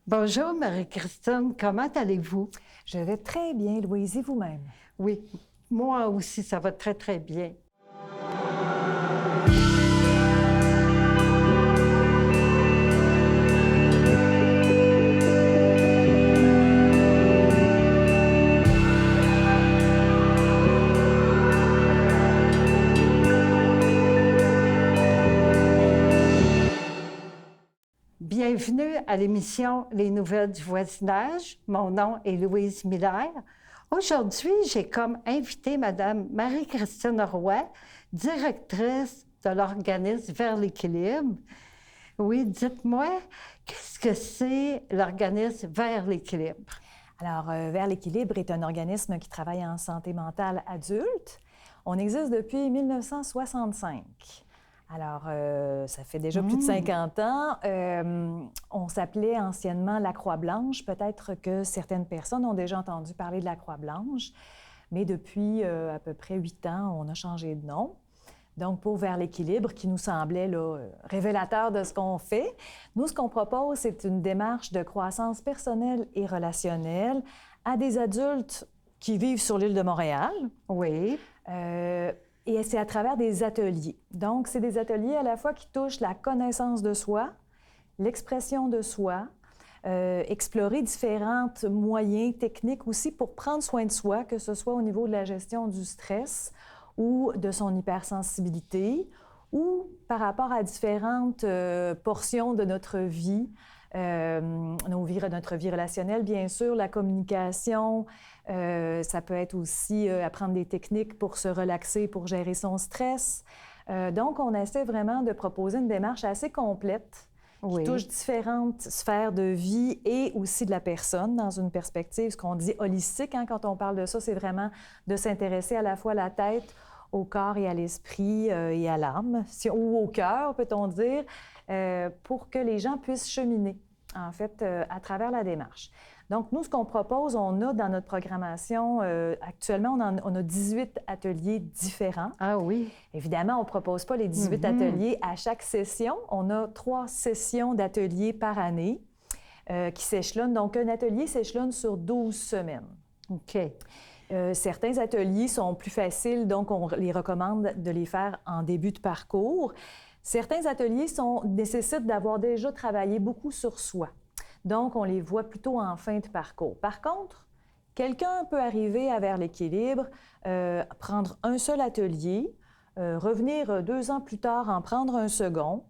Bonjour Marie-Christine, comment allez-vous? Je vais très bien, Louise, et vous-même? Oui, moi aussi, ça va très, très bien. Bienvenue à l'émission Les Nouvelles du voisinage. Mon nom est Louise Miller. Aujourd'hui, j'ai comme invité Madame Marie-Christine Roy, directrice de l'organisme Vers l'équilibre. Oui, dites-moi, qu'est-ce que c'est l'organisme Vers l'équilibre? Alors, Vers l'équilibre est un organisme qui travaille en santé mentale adulte. On existe depuis 1965. Alors, ça fait déjà plus de 50 ans. On s'appelait anciennement la Croix-Blanche. Peut-être que certaines personnes ont déjà entendu parler de la Croix-Blanche, mais depuis à peu près 8 ans, on a changé de nom. Donc, pour Vers l'équilibre, qui nous semblait là, révélateur de ce qu'on fait, nous, ce qu'on propose, c'est une démarche de croissance personnelle et relationnelle à des adultes qui vivent sur l'île de Montréal. Oui. Et c'est à travers des ateliers. Donc, c'est des ateliers à la fois qui touchent la connaissance de soi, l'expression de soi, explorer différents moyens techniques aussi pour prendre soin de soi, que ce soit au niveau de la gestion du stress ou de son hypersensibilité, ou par rapport à différentes portions de notre vie, notre vie relationnelle, bien sûr, la communication. Ça peut être aussi apprendre des techniques pour se relaxer, pour gérer son stress. Donc, on essaie vraiment de proposer une démarche assez complète qui touche différentes sphères de vie et aussi de la personne dans une perspective, ce qu'on dit holistique. Hein, quand on parle de ça, c'est vraiment de s'intéresser à la fois à la tête, au corps et à l'esprit et à l'âme, ou au cœur, peut-on dire, pour que les gens puissent cheminer, en fait, à travers la démarche. Donc, nous, ce qu'on propose, on a dans notre programmation, actuellement, on a 18 ateliers différents. Ah oui? Évidemment, on ne propose pas les 18 ateliers à chaque session. On a 3 sessions d'ateliers par année qui s'échelonnent. Donc, un atelier s'échelonne sur 12 semaines. OK. Certains ateliers sont plus faciles, donc on les recommande de les faire en début de parcours. Certains ateliers nécessitent d'avoir déjà travaillé beaucoup sur soi. Donc, on les voit plutôt en fin de parcours. Par contre, quelqu'un peut arriver à Vers l'équilibre, prendre un seul atelier, revenir 2 ans plus tard en prendre un second.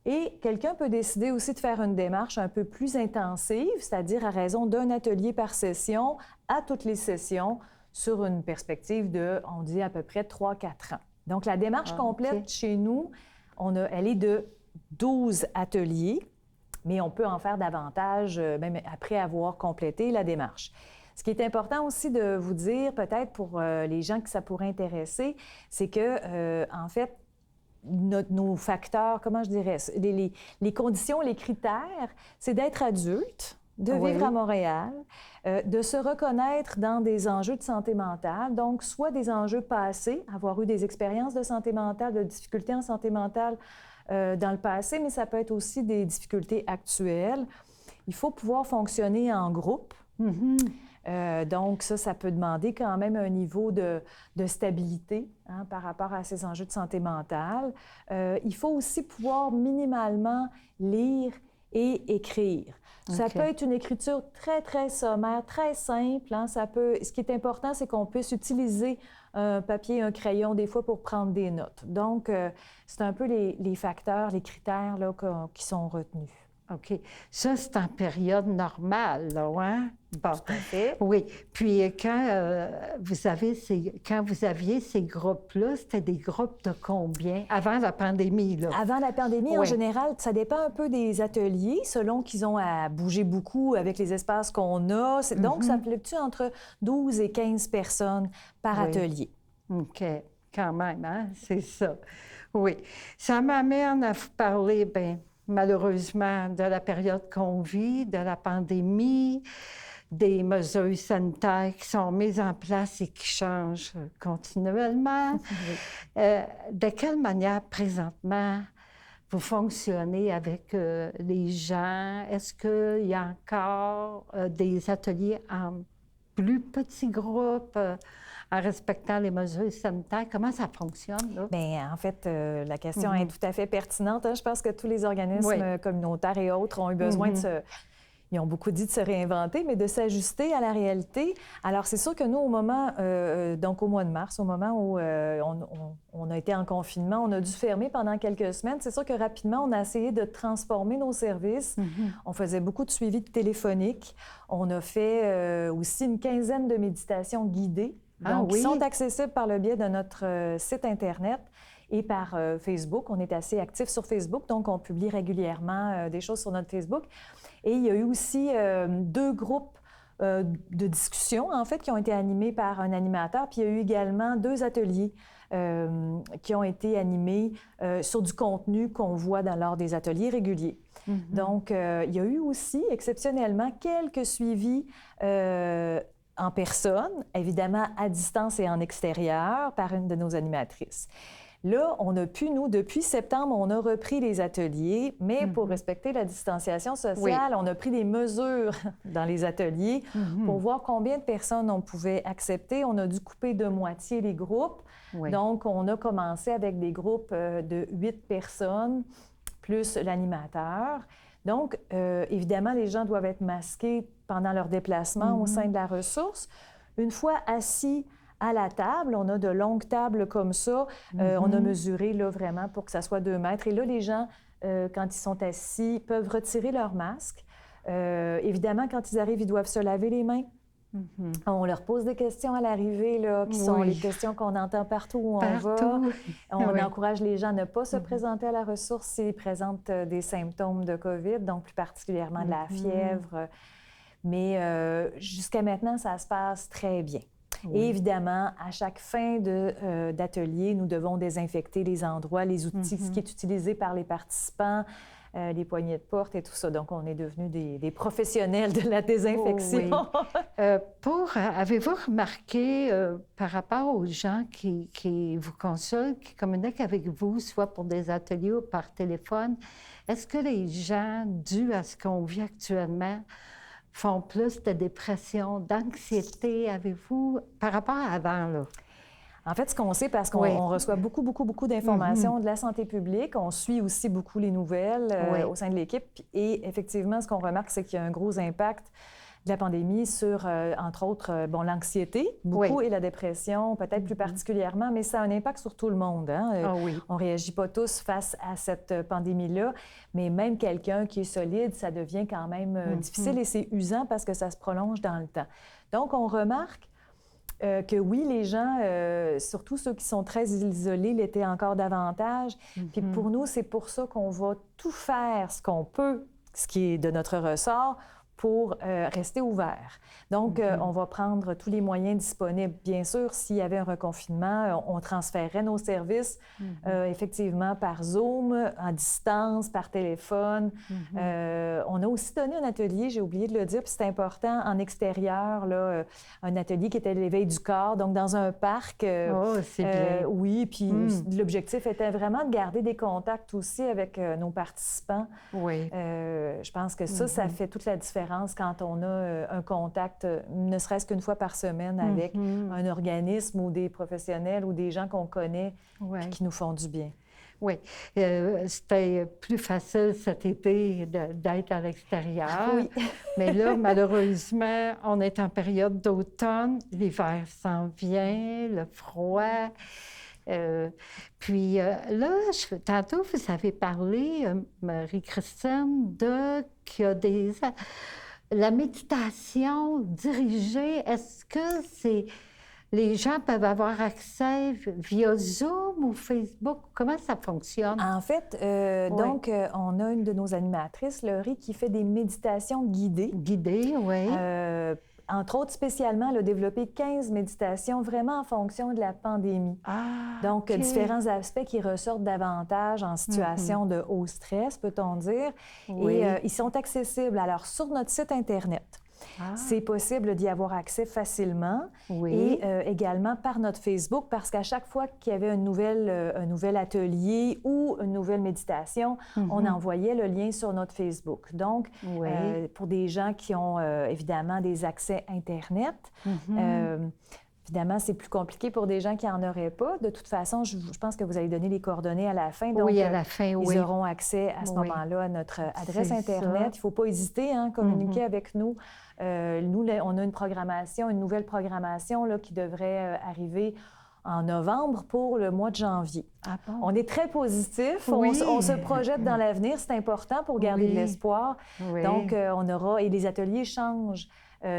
Et quelqu'un peut décider aussi de faire une démarche un peu plus intensive, c'est-à-dire à raison d'un atelier par session, à toutes les sessions, sur une perspective de, on dit, à peu près 3-4 ans. Donc, la démarche complète chez nous, elle est de 12 ateliers, mais on peut en faire davantage, même après avoir complété la démarche. Ce qui est important aussi de vous dire, peut-être pour les gens que ça pourrait intéresser, c'est que, en fait, nos facteurs, comment je dirais, les conditions, les critères, c'est d'être adulte, de vivre à Montréal, de se reconnaître dans des enjeux de santé mentale, donc soit des enjeux passés, avoir eu des expériences de santé mentale, de difficultés en santé mentale dans le passé, mais ça peut être aussi des difficultés actuelles. Il faut pouvoir fonctionner en groupe. Donc, ça peut demander quand même un niveau de stabilité par rapport à ces enjeux de santé mentale. Il faut aussi pouvoir minimalement lire et écrire. Ça peut être une écriture très, très sommaire, très simple. Ce qui est important, c'est qu'on puisse utiliser un papier, un crayon, des fois, pour prendre des notes. Donc, c'est un peu les facteurs, les critères là, qui sont retenus. OK. Ça, c'est en période normale, là, hein? Bon. Tout à fait. Oui. Puis, quand vous aviez ces groupes-là, c'était des groupes de combien? Avant la pandémie, là? Avant la pandémie, en général, ça dépend un peu des ateliers, selon qu'ils ont à bouger beaucoup avec les espaces qu'on a. Donc, ça fluctue entre 12 et 15 personnes par atelier. OK. Quand même, hein? C'est ça. Oui. Ça m'amène à vous parler, malheureusement, de la période qu'on vit, de la pandémie, des mesures sanitaires qui sont mises en place et qui changent continuellement. De quelle manière, présentement, vous fonctionnez avec les gens? Est-ce qu'il y a encore des ateliers en plus petits groupes, en respectant les mesures sanitaires? Comment ça fonctionne, là? Bien, en fait, la question est tout à fait pertinente, hein. Je pense que tous les organismes communautaires et autres ont eu besoin de se... Ils ont beaucoup dit de se réinventer, mais de s'ajuster à la réalité. Alors, c'est sûr que nous, au moment, donc au mois de mars, au moment où on a été en confinement, on a dû fermer pendant quelques semaines. C'est sûr que rapidement, on a essayé de transformer nos services. On faisait beaucoup de suivi téléphonique. On a fait aussi une quinzaine de méditations guidées, donc qui sont accessibles par le biais de notre site Internet et par Facebook. On est assez actifs sur Facebook, donc on publie régulièrement des choses sur notre Facebook. Et il y a eu aussi 2 groupes de discussion, en fait, qui ont été animés par un animateur. Puis il y a eu également 2 ateliers qui ont été animés sur du contenu qu'on voit lors des ateliers réguliers. Donc, il y a eu aussi, exceptionnellement, quelques suivis en personne, évidemment à distance et en extérieur, par une de nos animatrices. Là, on a pu, nous, depuis septembre, on a repris les ateliers, mais pour respecter la distanciation sociale, on a pris des mesures dans les ateliers pour voir combien de personnes on pouvait accepter. On a dû couper de moitié les groupes. Donc, on a commencé avec des groupes de 8 personnes, plus l'animateur. Donc, évidemment, les gens doivent être masqués pendant leur déplacement au sein de la ressource. Une fois assis à la table, on a de longues tables comme ça. On a mesuré là, vraiment pour que ça soit 2 mètres. Et là, les gens, quand ils sont assis, peuvent retirer leur masque. Évidemment, quand ils arrivent, ils doivent se laver les mains. On leur pose des questions à l'arrivée, là, qui sont les questions qu'on entend partout où on va. On encourage les gens à ne pas se présenter à la ressource s'ils présentent des symptômes de COVID, donc plus particulièrement de la fièvre. Mais jusqu'à maintenant, ça se passe très bien. Et évidemment, à chaque fin d'atelier, nous devons désinfecter les endroits, les outils, ce qui est utilisé par les participants, les poignées de porte et tout ça. Donc, on est devenus des professionnels de la désinfection. Avez-vous remarqué, par rapport aux gens qui vous consultent, qui communiquent avec vous, soit pour des ateliers ou par téléphone, est-ce que les gens, dû à ce qu'on vit actuellement, font plus de dépression, d'anxiété, avez-vous, par rapport à avant, là? En fait, ce qu'on sait, parce qu'on reçoit beaucoup d'informations de la santé publique, on suit aussi beaucoup les nouvelles au sein de l'équipe. Et effectivement, ce qu'on remarque, c'est qu'il y a un gros impact de la pandémie sur, entre autres, l'anxiété, beaucoup, et la dépression, peut-être plus particulièrement, mais ça a un impact sur tout le monde. Hein? On ne réagit pas tous face à cette pandémie-là, mais même quelqu'un qui est solide, ça devient quand même difficile et c'est usant parce que ça se prolonge dans le temps. Donc, on remarque que oui, les gens, surtout ceux qui sont très isolés, l'étaient encore davantage. Puis pour nous, c'est pour ça qu'on va tout faire ce qu'on peut, ce qui est de notre ressort, pour rester ouvert. Donc, on va prendre tous les moyens disponibles. Bien sûr, s'il y avait un reconfinement, on transférerait nos services effectivement par Zoom, à distance, par téléphone. On a aussi donné un atelier, j'ai oublié de le dire, puis c'est important, en extérieur, là, un atelier qui était l'éveil du corps, donc dans un parc. C'est bien. Oui, puis l'objectif était vraiment de garder des contacts aussi avec nos participants. Je pense que ça fait toute la différence quand on a un contact, ne serait-ce qu'une fois par semaine, avec un organisme ou des professionnels ou des gens qu'on connaît qui nous font du bien. Oui. C'était plus facile cet été d'être à l'extérieur. Mais là, malheureusement, on est en période d'automne. L'hiver s'en vient, le froid. Puis là, tantôt, vous avez parlé, Marie-Christine, qu'il y a la méditation dirigée. Est-ce que les gens peuvent avoir accès via Zoom ou Facebook? Comment ça fonctionne? En fait, donc, on a une de nos animatrices, Laurie, qui fait des méditations guidées. Guidées, oui. Entre autres, spécialement, elle a développé 15 méditations vraiment en fonction de la pandémie. Donc, différents aspects qui ressortent davantage en situation de haut stress, peut-on dire. Et ils sont accessibles. Alors, sur notre site Internet, C'est possible d'y avoir accès facilement Oui. et également par notre Facebook parce qu'à chaque fois qu'il y avait un nouvel atelier ou une nouvelle méditation, on envoyait le lien sur notre Facebook. Donc, Oui. pour des gens qui ont évidemment des accès Internet, évidemment, c'est plus compliqué pour des gens qui n'en auraient pas. De toute façon, je pense que vous allez donner les coordonnées à la fin. Donc, Oui, à la fin, oui. ils auront accès à ce moment-là à notre adresse Internet. Il ne faut pas hésiter à communiquer avec nous. Nous, on a une nouvelle programmation là, qui devrait arriver en novembre pour le mois de janvier. Ah bon? On est très positif. Oui. On se projette dans l'avenir. C'est important pour garder de l'espoir. Oui. Donc, on aura... Et les ateliers changent.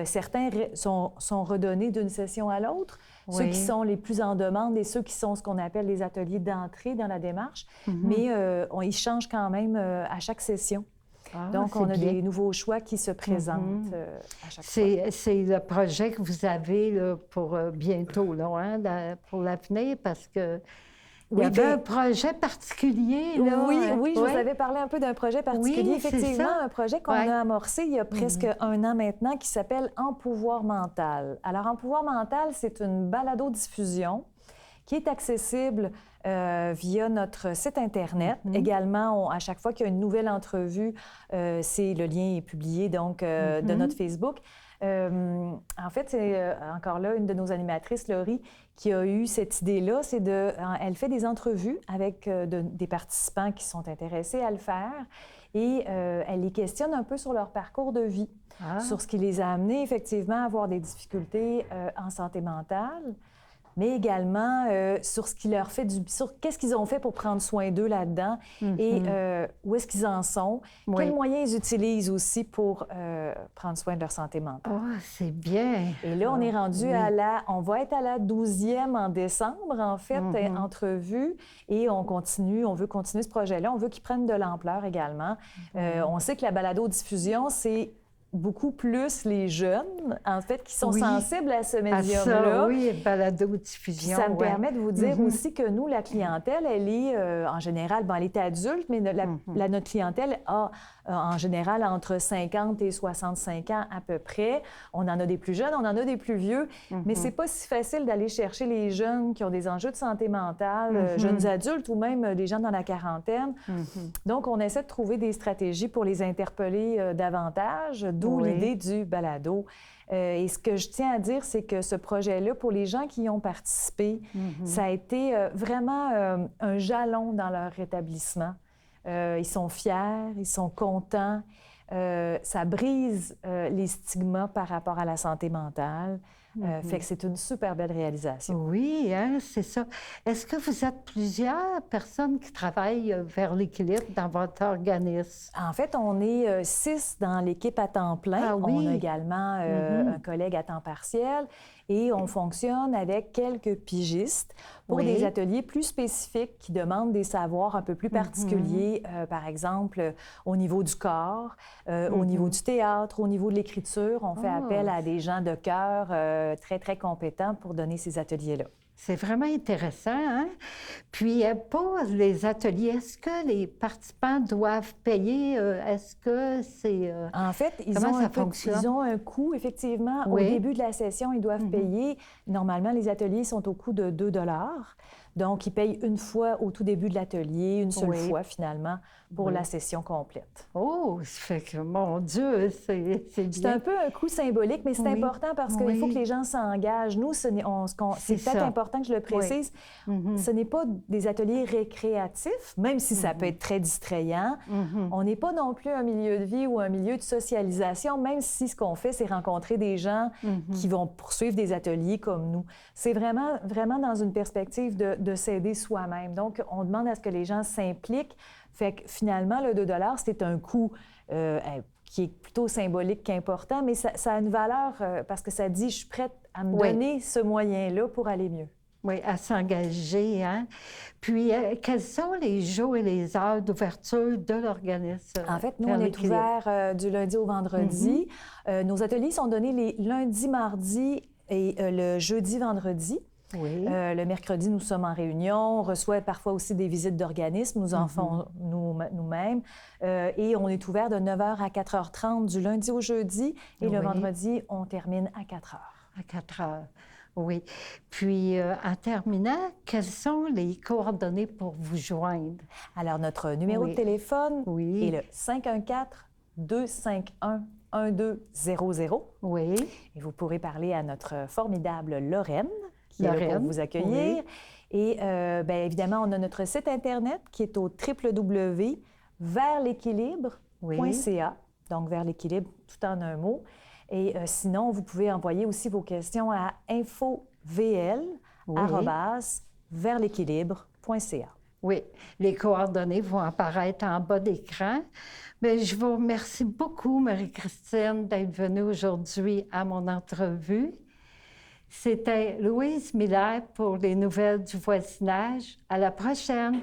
Certains sont redonnés d'une session à l'autre. Oui. Ceux qui sont les plus en demande et ceux qui sont ce qu'on appelle les ateliers d'entrée dans la démarche. Mais ils changent quand même à chaque session. Donc, on a des nouveaux choix qui se présentent à chaque fois. C'est le projet que vous avez là, pour bientôt, là, hein, pour l'avenir, parce que il y avait un projet particulier, là. Oui, je vous avais parlé un peu d'un projet particulier. Oui, effectivement, un projet qu'on Ouais. a amorcé il y a presque un an maintenant qui s'appelle Empouvoir mental. Alors, Empouvoir mental, c'est une balado-diffusion qui est accessible via notre site Internet. Également, à chaque fois qu'il y a une nouvelle entrevue, le lien est publié donc de notre Facebook. En fait, c'est encore là une de nos animatrices, Laurie, qui a eu cette idée-là. Elle fait des entrevues avec des participants qui sont intéressés à le faire et elle les questionne un peu sur leur parcours de vie, sur ce qui les a amenés effectivement à avoir des difficultés en santé mentale, mais également sur ce qui leur fait sur qu'est-ce qu'ils ont fait pour prendre soin d'eux là-dedans et où est-ce qu'ils en sont, quels moyens ils utilisent aussi pour prendre soin de leur santé mentale. Ah, c'est bien! Et là, on est rendu on va être à la 12e en décembre, en fait, entrevue, et on veut continuer ce projet-là, on veut qu'il prenne de l'ampleur également. On sait que la balado-diffusion, c'est beaucoup plus les jeunes, en fait, qui sont sensibles à ce médium-là. Oui, balado-diffusion. Ça me permet de vous dire aussi que nous, la clientèle, elle est, en général, elle est adulte, mais notre clientèle a, en général, entre 50 et 65 ans à peu près. On en a des plus jeunes, on en a des plus vieux, mais c'est pas si facile d'aller chercher les jeunes qui ont des enjeux de santé mentale, jeunes adultes ou même des gens dans la quarantaine. Donc, on essaie de trouver des stratégies pour les interpeller davantage, d'où l'idée du balado. Et ce que je tiens à dire, c'est que ce projet-là, pour les gens qui y ont participé, ça a été vraiment un jalon dans leur rétablissement. Ils sont fiers, ils sont contents. Ça brise les stigmas par rapport à la santé mentale. Fait que c'est une super belle réalisation. Oui, hein, c'est ça. Est-ce que vous êtes plusieurs personnes qui travaillent vers l'équilibre dans votre organisme? En fait, on est 6 dans l'équipe à temps plein. Ah oui? On a également un collègue à temps partiel et on fonctionne avec quelques pigistes pour des ateliers plus spécifiques qui demandent des savoirs un peu plus particuliers, par exemple au niveau du corps, au niveau du théâtre, au niveau de l'écriture. On fait appel à des gens de cœur très, très compétents pour donner ces ateliers-là. C'est vraiment intéressant, hein? Puis, pour les ateliers, est-ce que les participants doivent payer? Est-ce que c'est... En fait, ils ont un coût, effectivement. Au début de la session, ils doivent payer. Normalement, les ateliers sont au coût de 2 $. Donc, ils payent une fois au tout début de l'atelier, une seule fois, finalement, pour la session complète. Oh, ça fait que, mon Dieu, c'est bien. C'est un peu un coût symbolique, mais c'est important parce qu'il faut que les gens s'engagent. Nous, c'est peut-être important que je le précise, ce n'est pas des ateliers récréatifs, même si ça peut être très distrayant. On n'est pas non plus un milieu de vie ou un milieu de socialisation, même si ce qu'on fait, c'est rencontrer des gens qui vont poursuivre des ateliers comme nous. C'est vraiment, vraiment dans une perspective de s'aider soi-même. Donc, on demande à ce que les gens s'impliquent. Fait que finalement, le 2 $, c'est un coût qui est plutôt symbolique qu'important, mais ça a une valeur parce que ça dit « je suis prête à me donner ce moyen-là pour aller mieux ». Oui, à s'engager, hein? Puis, quels sont les jours et les heures d'ouverture de l'organisme? En fait, nous, on est ouvert du lundi au vendredi. Nos ateliers sont donnés les lundis, mardis et le jeudi, vendredi. Oui. Le mercredi, nous sommes en réunion. On reçoit parfois aussi des visites d'organismes. Nous en faisons nous-mêmes. Et on est ouvert de 9h à 4h30 du lundi au jeudi. Et le vendredi, on termine à 4h. À 4h, oui. Puis, en terminant, quelles sont les coordonnées pour vous joindre? Alors, notre numéro de téléphone est le 514-251-1200. Oui. Et vous pourrez parler à notre formidable Lorraine, qui est là pour vous accueillir. Oui. Et bien évidemment, on a notre site Internet qui est au www.versl'équilibre.ca. Donc, vers l'équilibre, tout en un mot. Et sinon, vous pouvez envoyer aussi vos questions à infovl@versl'équilibre.ca. Oui, les coordonnées vont apparaître en bas d'écran. Mais je vous remercie beaucoup, Marie-Christine, d'être venue aujourd'hui à mon entrevue. C'était Louise Miller pour les nouvelles du voisinage. À la prochaine!